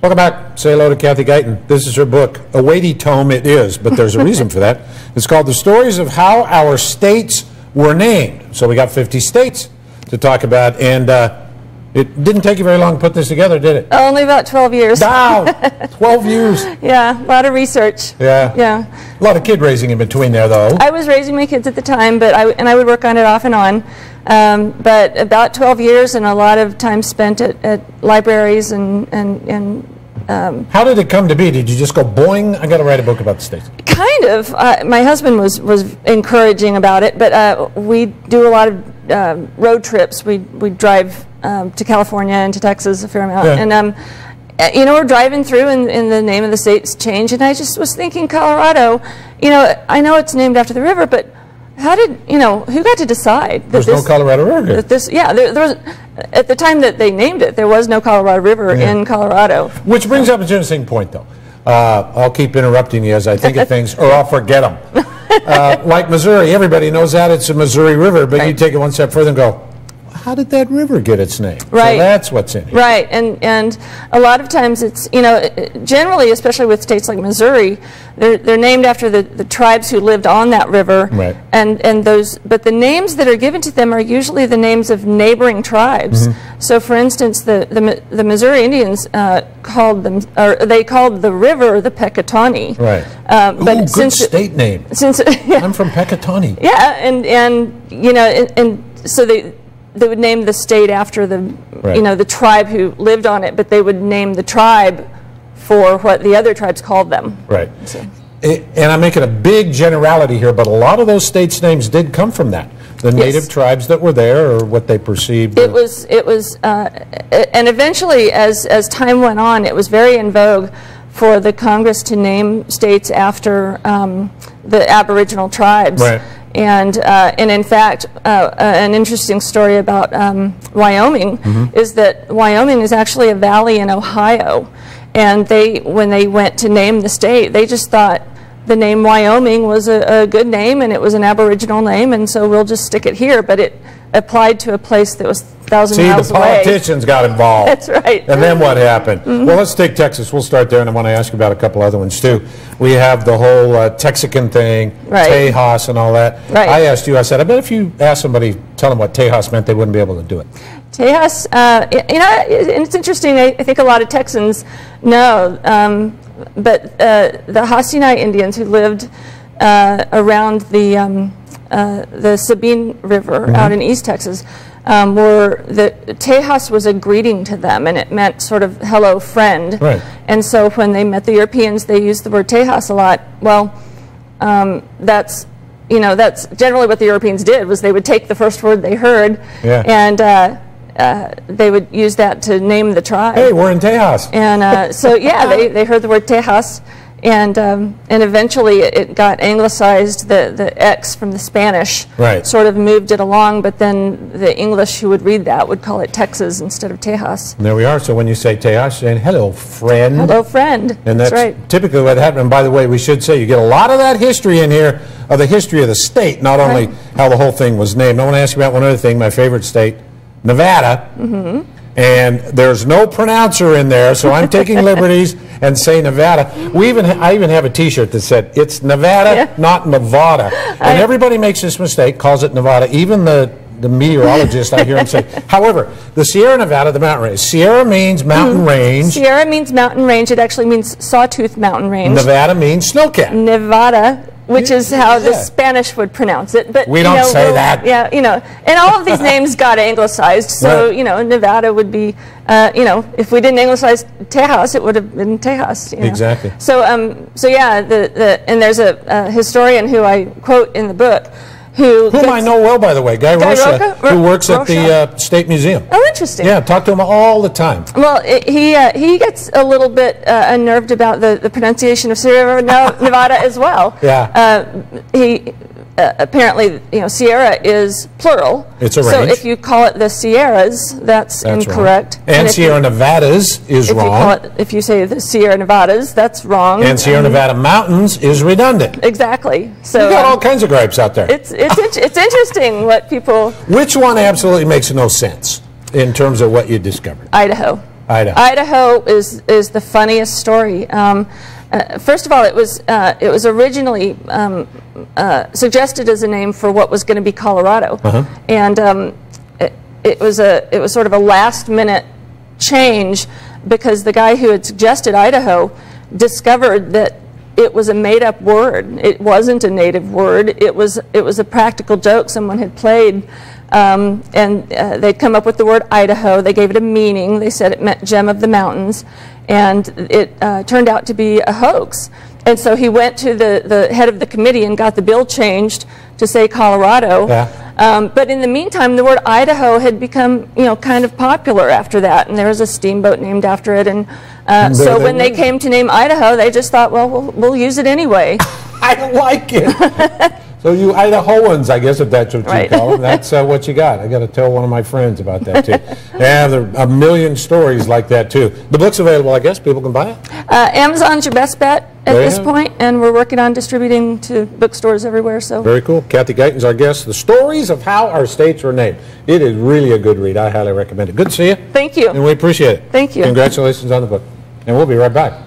Welcome back. Say hello to Kathy Guyton. This is her book. A weighty tome it is, but there's a reason for that. It's called The Stories of How Our States Were Named. So we got 50 states to talk about, and it didn't take you very long to put this together, did it? Only about 12 years. Wow, 12 years. Yeah, a lot of research. Yeah. Yeah. A lot of kid raising in between there, though. I was raising my kids at the time, but I would work on it off and on. But about 12 years and a lot of time spent at libraries and how did it come to be? Did you just go boing? I got to write a book about the states. Kind of. My husband was encouraging about it, but we do a lot of road trips. We drive to California and to Texas a fair amount, and you know, we're driving through, and the name of the state's changed, and I just was thinking, Colorado. You know, I know it's named after the river, but how did, you know, who got to decide? There's no Colorado River here. There was, at the time that they named it, there was no Colorado River in Colorado. Which brings up an interesting point, though. I'll keep interrupting you as I think of things, or I'll forget them. Like Missouri, everybody knows that it's a Missouri River, but you take it one step further and go, how did that river get its name? Right. So that's what's in here. Right, and a lot of times it's, you know, generally, especially with states like Missouri, they're named after the tribes who lived on that river. Right. And those, but the names that are given to them are usually the names of neighboring tribes. So, for instance, the Missouri Indians called them, or they called the river the Pecatawny. Right. But good state name. Since I'm from Pecatawny. Yeah, and you know, and so they would name the state after the, you know, the tribe who lived on it, but they would name the tribe for what the other tribes called them. Right. So. And I'm making a big generality here, but a lot of those states' names did come from that. The native tribes that were there, or what they perceived. It was, and eventually, as time went on, it was very in vogue for the Congress to name states after the Aboriginal tribes. Right. And in fact, an interesting story about Wyoming is that Wyoming is actually a valley in Ohio, and when they went to name the state, they just thought the name Wyoming was a good name, and it was an Aboriginal name, and so we'll just stick it here. But it applied to a place that was 1,000 miles away. See, the politicians got involved. That's right. And then what happened? Well, let's take Texas. We'll start there, and I want to ask you about a couple other ones, too. We have the whole Texican thing, Tejas and all that. Right. I asked you, I said, I bet if you asked somebody, tell them what Tejas meant, they wouldn't be able to do it. Tejas, you know, and it's interesting, I think a lot of Texans know, but the Hasinai Indians who lived around the Sabine River out in East Texas, Tejas was a greeting to them, and it meant sort of hello friend. Right. And so when they met the Europeans, they used the word Tejas a lot. Well, that's generally what the Europeans did, was they would take the first word they heard, and they would use that to name the tribe. Hey, we're in Tejas. And so yeah, they heard the word Tejas. And eventually it got anglicized. The X from the Spanish sort of moved it along, but then the English who would read that would call it Texas instead of Tejas. And there we are. So when you say Tejas, you're saying hello, friend. Hello, friend. And that's typically what happened. And by the way, we should say you get a lot of that history in here, of the history of the state, not only how the whole thing was named. I want to ask you about one other thing, my favorite state, Nevada. And there's no pronouncer in there, so I'm taking liberties and say Nevada. I even have a T-shirt that said, it's Nevada, not Nevada. And everybody makes this mistake, calls it Nevada. Even the meteorologist, I hear him say. However, the Sierra Nevada, the mountain range. Sierra means mountain range. Sierra means mountain range. It actually means sawtooth mountain range. Nevada means snowcat. Nevada, which is how the Spanish would pronounce it. But we don't say that. Yeah, you know, and all of these names got anglicized. So you know, Nevada would be, you know, if we didn't anglicize Tejas, it would have been Tejas. You know? Exactly. So so yeah, and there's a historian who I quote in the book, whom I know well, by the way, Guy Rocha, who works at the State Museum. Oh, interesting. Yeah, talk to him all the time. Well, he gets a little bit unnerved about the pronunciation of Sierra Nevada as well. Yeah. Apparently, you know, Sierra is plural. It's a range. So if you call it the Sierras, that's incorrect. Wrong. And Sierra Nevadas is wrong. If you say the Sierra Nevadas, that's wrong. And Sierra Nevada Mountains is redundant. Exactly. So you got all kinds of gripes out there. It's interesting what people. Which one absolutely makes no sense in terms of what you discovered? Idaho. Idaho is the funniest story. First of all, it was originally suggested as a name for what was going to be Colorado, and it was sort of a last-minute change because the guy who had suggested Idaho discovered that it was a made-up word. It wasn't a native word. It was a practical joke someone had played, and they'd come up with the word Idaho. They gave it a meaning. They said it meant gem of the mountains, and it turned out to be a hoax. And so he went to the head of the committee and got the bill changed to say Colorado. Yeah. But in the meantime, the word Idaho had become, kind of popular after that, and there was a steamboat named after it. And so when they came to name Idaho, they just thought, well, we'll use it anyway. I like it. So you Idahoans, I guess, if that's what you call them, that's what you got. I got to tell one of my friends about that, too. Yeah, there are a million stories like that, too. The book's available, I guess. People can buy it? Amazon's your best bet at this point, and we're working on distributing to bookstores everywhere. So very cool. Kathy Guyton's our guest. The Stories of How Our States Were Named. It is really a good read. I highly recommend it. Good to see you. Thank you. And we appreciate it. Thank you. Congratulations on the book. And we'll be right back.